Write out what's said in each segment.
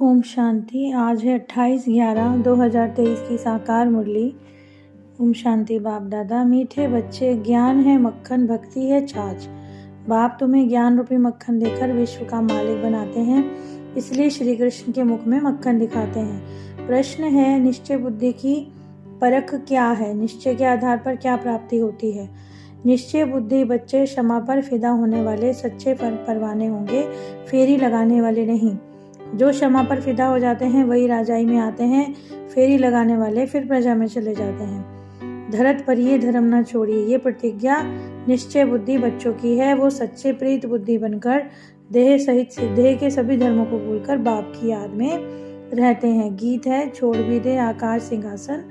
ओम शांति। आज है 28/11/2023 की साकार मुरली। ओम शांति। बाप दादा, मीठे बच्चे, ज्ञान है मक्खन, भक्ति है छाछ। बाप तुम्हें ज्ञान रूपी मक्खन देकर विश्व का मालिक बनाते हैं, इसलिए श्री कृष्ण के मुख में मक्खन दिखाते हैं। प्रश्न है, निश्चय बुद्धि की परख क्या है? निश्चय के आधार पर क्या प्राप्ति होती है? निश्चय बुद्धि बच्चे क्षमा पर फिदा होने वाले सच्चे परवाने होंगे, फेरी लगाने वाले नहीं। जो क्षमा पर फिदा हो जाते हैं वही राजाई में आते हैं, फेरी लगाने वाले फिर प्रजा में चले जाते हैं। धरत पर ये धर्म न छोड़िए, ये प्रतिज्ञा निश्चय बुद्धि बच्चों की है। वो सच्चे प्रीत बुद्धि बनकर देह सहित देह के सभी धर्मों को भूलकर बाप की याद में रहते हैं। गीत है, छोड़ भी दे आकाश सिंहासन,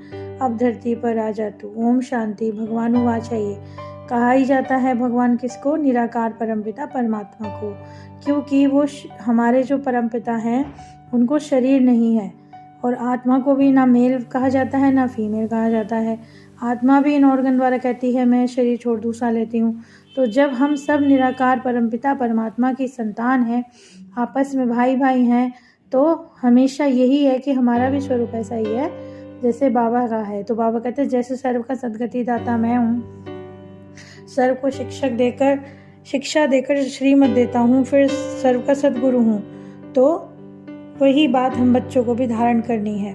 अब धरती पर राजा तू। ओम शांति। भगवान उवाच है, ये कहा ही जाता है भगवान किसको? निराकार परमपिता परमात्मा को, क्योंकि वो हमारे जो परमपिता हैं उनको शरीर नहीं है, और आत्मा को भी ना मेल कहा जाता है ना फीमेल कहा जाता है। आत्मा भी इन ऑर्गन द्वारा कहती है मैं शरीर छोड़ दूसरा लेती हूँ। तो जब हम सब निराकार परमपिता परमात्मा की संतान हैं, आपस में भाई भाई हैं, तो हमेशा यही है कि हमारा भी स्वरूप ऐसा ही है जैसे बाबा का है। तो बाबा कहते हैं जैसे सर्व का सदगति दाता मैं हूँ, सर्व को शिक्षा देकर श्रीमत देता हूँ, फिर सर्व का सदगुरु हूँ। तो वही बात हम बच्चों को भी धारण करनी है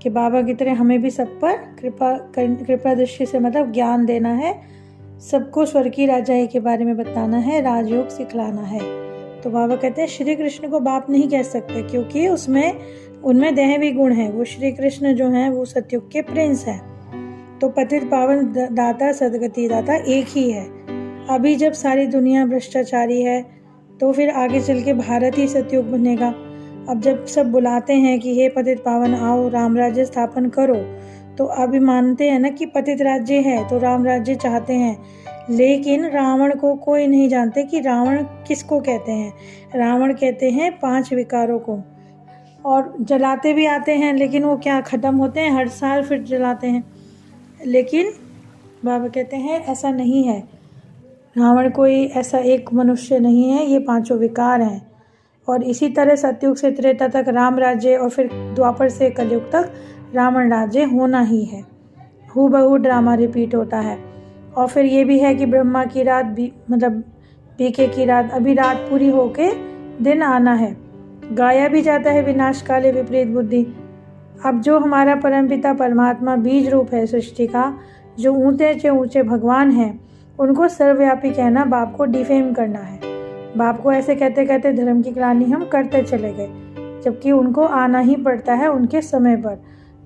कि बाबा की तरह हमें भी सब पर कृपा दृष्टि से मतलब ज्ञान देना है, सबको स्वर्ग की राजाई के बारे में बताना है, राजयोग सिखलाना है। तो बाबा कहते हैं श्री कृष्ण को बाप नहीं कह सकते, क्योंकि उनमें दैवी गुण है। वो श्री कृष्ण जो हैं वो सतयुग के प्रिंस हैं। तो पतित पावन दाता सदगति दाता एक ही है। अभी जब सारी दुनिया भ्रष्टाचारी है तो फिर आगे चल के भारत ही सतयुग बनेगा। अब जब सब बुलाते हैं कि हे पतित पावन आओ राम राज्य स्थापन करो, तो अभी मानते हैं ना कि पतित राज्य है तो राम राज्य चाहते हैं, लेकिन रावण को कोई नहीं जानते कि रावण किसको कहते हैं। रावण कहते हैं 5 विकारों को, और जलाते भी आते हैं, लेकिन वो क्या खत्म होते हैं हर साल फिर जलाते हैं। लेकिन बाबा कहते हैं ऐसा नहीं है, रावण कोई ऐसा एक मनुष्य नहीं है, ये 5 विकार हैं। और इसी तरह सतयुग से त्रेता तक राम राज्य, और फिर द्वापर से कलयुग तक रावण राज्य होना ही है। हूबहू ड्रामा रिपीट होता है। और फिर ये भी है कि ब्रह्मा की रात बीके की रात, अभी रात पूरी होके दिन आना है। गाया भी जाता है विनाश काले विपरीत बुद्धि। अब जो हमारा परमपिता परमात्मा बीज रूप है सृष्टि का, जो ऊंचे से ऊंचे भगवान हैं, उनको सर्वव्यापी कहना बाप को डिफेम करना है। बाप को ऐसे कहते कहते धर्म की ग्लानि हम करते चले गए, जबकि उनको आना ही पड़ता है उनके समय पर।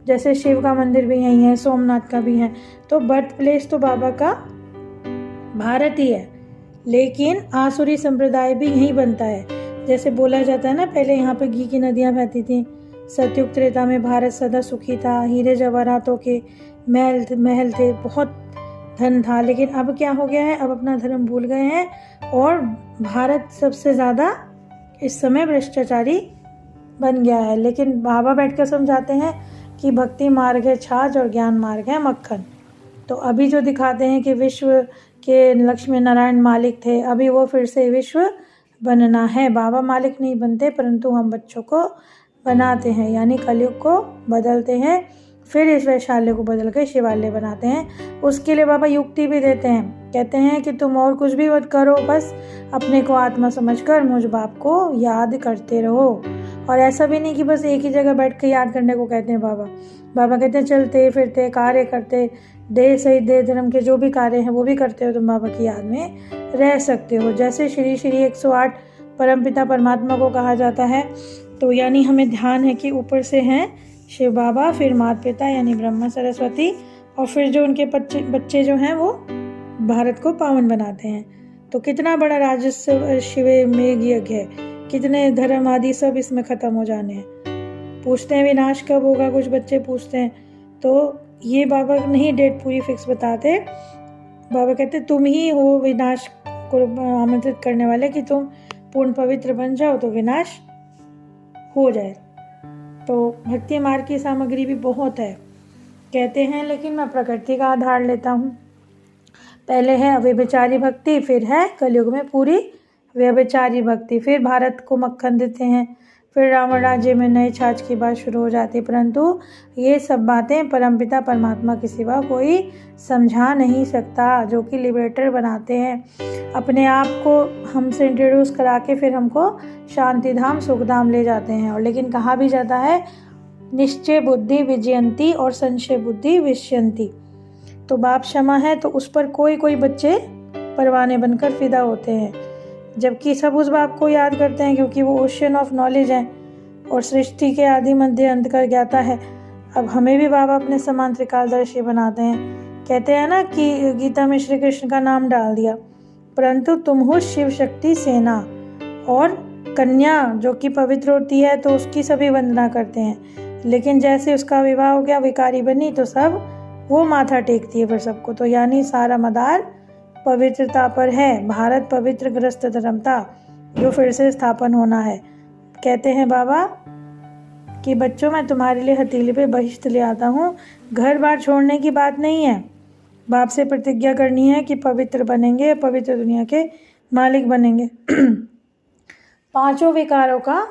जैसे शिव का मंदिर भी यहीं है, सोमनाथ का भी है, तो बर्थ प्लेस तो बाबा का भारत ही है, लेकिन आसुरी संप्रदाय भी यहीं बनता है। जैसे बोला जाता है ना, पहले यहाँ पे घी की नदियाँ बहती थी। सतयुग त्रेता में भारत सदा सुखी था, हीरे जवाहरातों के महल थे, बहुत धन था। लेकिन अब क्या हो गया है, अब अपना धर्म भूल गए हैं, और भारत सबसे ज़्यादा इस समय भ्रष्टाचारी बन गया है। लेकिन बाबा बैठकर समझाते हैं कि भक्ति मार्ग है छाछ और ज्ञान मार्ग है मक्खन। तो अभी जो दिखाते हैं कि विश्व के लक्ष्मी नारायण मालिक थे, अभी वो फिर से विश्व बनना है। बाबा मालिक नहीं बनते, परंतु हम बच्चों को बनाते हैं, यानी कलयुग को बदलते हैं, फिर इस वैशाल्य को बदल के शिवालय बनाते हैं। उसके लिए बाबा युक्ति भी देते हैं, कहते हैं कि तुम और कुछ भी मत करो, बस अपने को आत्मा समझकर मुझ बाप को याद करते रहो। और ऐसा भी नहीं कि बस एक ही जगह बैठ के याद करने को कहते हैं बाबा कहते हैं चलते फिरते कार्य करते, देह सहित देह धर्म के जो भी कार्य हैं वो भी करते हो, तुम बाबा की याद में रह सकते हो। जैसे श्री 108 परमपिता परमात्मा को कहा जाता है, तो यानी हमें ध्यान है कि ऊपर से हैं शिव बाबा, फिर माता पिता यानी ब्रह्मा सरस्वती, और फिर जो उनके बच्चे जो हैं वो भारत को पावन बनाते हैं। तो कितना बड़ा राजस्व शिव मेघ यज्ञ है, कितने धर्म आदि सब इसमें खत्म हो जाने हैं। पूछते हैं विनाश कब होगा, कुछ बच्चे पूछते हैं, तो ये बाबा नहीं डेट पूरी फिक्स बताते। बाबा कहते तुम ही हो विनाश को आमंत्रित करने वाले, कि तुम पूर्ण पवित्र बन जाओ तो विनाश हो जाए। तो भक्ति मार्ग की सामग्री भी बहुत है कहते हैं, लेकिन मैं प्रकृति का आधार लेता हूँ। पहले है अव्यभिचारी भक्ति, फिर है कलयुग में पूरी व्यभिचारी भक्ति, फिर भारत को मक्खन देते हैं, फिर रावण राज्य में नए छाछ की बात शुरू हो जाती। परंतु ये सब बातें परमपिता परमात्मा के सिवा कोई समझा नहीं सकता, जो कि लिबरेटर बनाते हैं। अपने आप को हमसे इंट्रोड्यूस करा के फिर हमको शांति धाम सुखधाम ले जाते हैं। और लेकिन कहा भी जाता है निश्चय बुद्धि विजयंती और संशय बुद्धि विष्यंती। तो बाप क्षमा है तो उस पर कोई कोई बच्चे परवाने बनकर फिदा होते हैं, जबकि सब उस बाप को याद करते हैं क्योंकि वो ओशियन ऑफ नॉलेज है और सृष्टि के आदि मध्य अंत का ज्ञाता है। अब हमें भी बाबा अपने समान त्रिकालदर्शी बनाते हैं। कहते हैं ना कि गीता में श्री कृष्ण का नाम डाल दिया, परंतु तुम हो शिव शक्ति सेना, और कन्या जो कि पवित्र होती है तो उसकी सभी वंदना करते हैं। लेकिन जैसे उसका विवाह हो गया, विकारी बनी, तो सब वो माथा टेकती है फिर सबको। तो यानी सारा मदार पवित्रता पर है। भारत पवित्र ग्रस्त धर्म था जो फिर से स्थापन होना है। कहते हैं बाबा कि बच्चों मैं तुम्हारे लिए हथेली पे बहिश्त ले आता हूँ। घर बार छोड़ने की बात नहीं है, बाप से प्रतिज्ञा करनी है कि पवित्र बनेंगे, पवित्र दुनिया के मालिक बनेंगे। पांचों विकारों का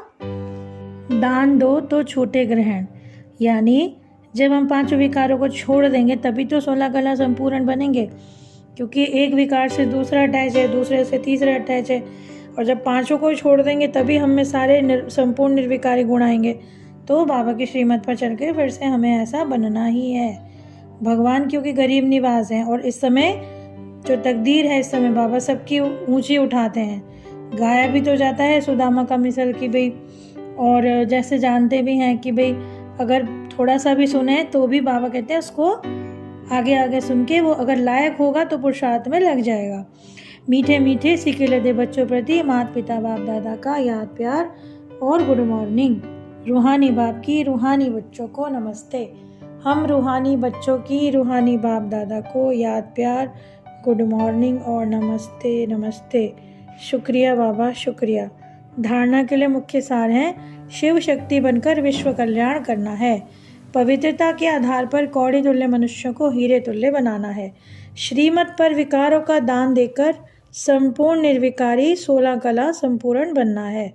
दान दो तो छूटे ग्रहण, यानी जब हम पांचों विकारों को छोड़ देंगे तभी तो 16 कला संपूर्ण बनेंगे, क्योंकि एक विकार से दूसरा अटैच है, दूसरे से तीसरा अटैच है। और जब पांचों को छोड़ देंगे तभी हम में सारे संपूर्ण निर्विकारी गुण आएंगे। तो बाबा की श्रीमत पर चल के फिर से हमें ऐसा बनना ही है। भगवान क्योंकि गरीब निवास हैं और इस समय जो तकदीर है, इस समय बाबा सबकी ऊंची उठाते हैं। गाया भी तो जाता है सुदामा का मिसल की भाई, और जैसे जानते भी हैं कि भाई अगर थोड़ा सा भी सुने तो भी बाबा कहते हैं उसको आगे आगे सुन के वो अगर लायक होगा तो पुरुषार्थ में लग जाएगा। मीठे मीठे सीखे लदे बच्चों प्रति माता पिता बाप दादा का याद प्यार और गुड मॉर्निंग। रूहानी बाप की रूहानी बच्चों को नमस्ते। हम रूहानी बच्चों की रूहानी बाप दादा को याद प्यार, गुड मॉर्निंग और नमस्ते नमस्ते। शुक्रिया बाबा, शुक्रिया। धारणा के लिए मुख्य सार हैं, शिव शक्ति बनकर विश्व कल्याण करना है। पवित्रता के आधार पर कौड़ी तुल्य मनुष्यों को हीरे तुल्य बनाना है। श्रीमत पर विकारों का दान देकर संपूर्ण निर्विकारी 16 कला संपूर्ण बनना है।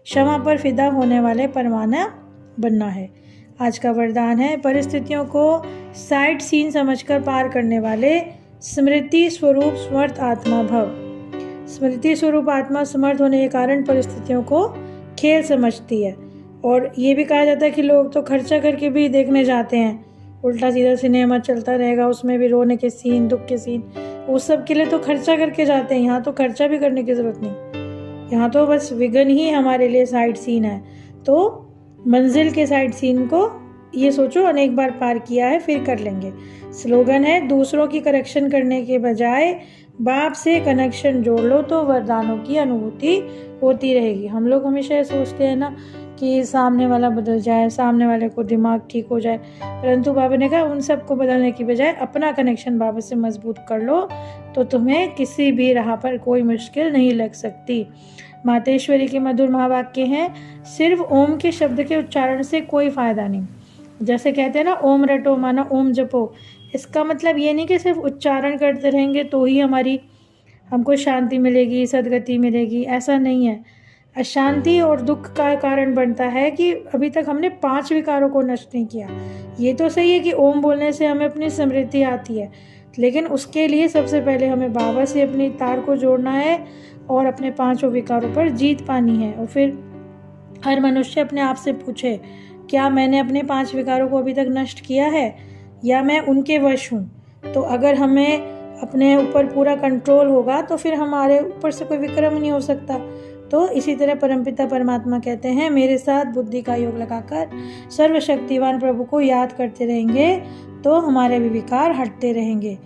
क्षमा पर फिदा होने वाले परमाना बनना है। आज का वरदान है, परिस्थितियों को साइड सीन समझकर पार करने वाले स्मृति स्वरूप समर्थ आत्मा भव। स्मृति स्वरूप आत्मा समर्थ होने के कारण परिस्थितियों को खेल समझती है। और ये भी कहा जाता है कि लोग तो खर्चा करके भी देखने जाते हैं, उल्टा सीधा सिनेमा चलता रहेगा, उसमें भी रोने के सीन, दुख के सीन, उस सब के लिए तो खर्चा करके जाते हैं। यहाँ तो खर्चा भी करने की ज़रूरत नहीं, यहाँ तो बस विघन ही हमारे लिए साइड सीन है। तो मंजिल के साइड सीन को ये सोचो अनेक बार पार किया है फिर कर लेंगे। स्लोगन है, दूसरों की करेक्शन करने के बजाय बाप से कनेक्शन जोड़ लो तो वरदानों की अनुभूति होती रहेगी। हम लोग हमेशा सोचते हैं ना कि सामने वाला बदल जाए, सामने वाले को दिमाग ठीक हो जाए, परंतु बाबा ने कहा उन सब को बदलने की बजाय अपना कनेक्शन बाबा से मजबूत कर लो तो तुम्हें किसी भी राह पर कोई मुश्किल नहीं लग सकती। मातेश्वरी के मधुर महावाक्य हैं, सिर्फ ओम के शब्द के उच्चारण से कोई फ़ायदा नहीं। जैसे कहते हैं ना ओम रटो माना ओम जपो, इसका मतलब ये नहीं कि सिर्फ उच्चारण करते रहेंगे तो ही हमको शांति मिलेगी, सदगति मिलेगी, ऐसा नहीं है। अशांति और दुख का कारण बनता है कि अभी तक हमने 5 विकारों को नष्ट नहीं किया। ये तो सही है कि ओम बोलने से हमें अपनी समृद्धि आती है, लेकिन उसके लिए सबसे पहले हमें बाबा से अपनी तार को जोड़ना है और अपने 5 विकारों पर जीत पानी है। और फिर हर मनुष्य अपने आप से पूछे, क्या मैंने अपने 5 विकारों को अभी तक नष्ट किया है या मैं उनके वश हूँ? तो अगर हमें अपने ऊपर पूरा कंट्रोल होगा तो फिर हमारे ऊपर से कोई विक्रम नहीं हो सकता। तो इसी तरह परमपिता परमात्मा कहते हैं, मेरे साथ बुद्धि का योग लगाकर सर्वशक्तिवान प्रभु को याद करते रहेंगे तो हमारे भी विकार हटते रहेंगे।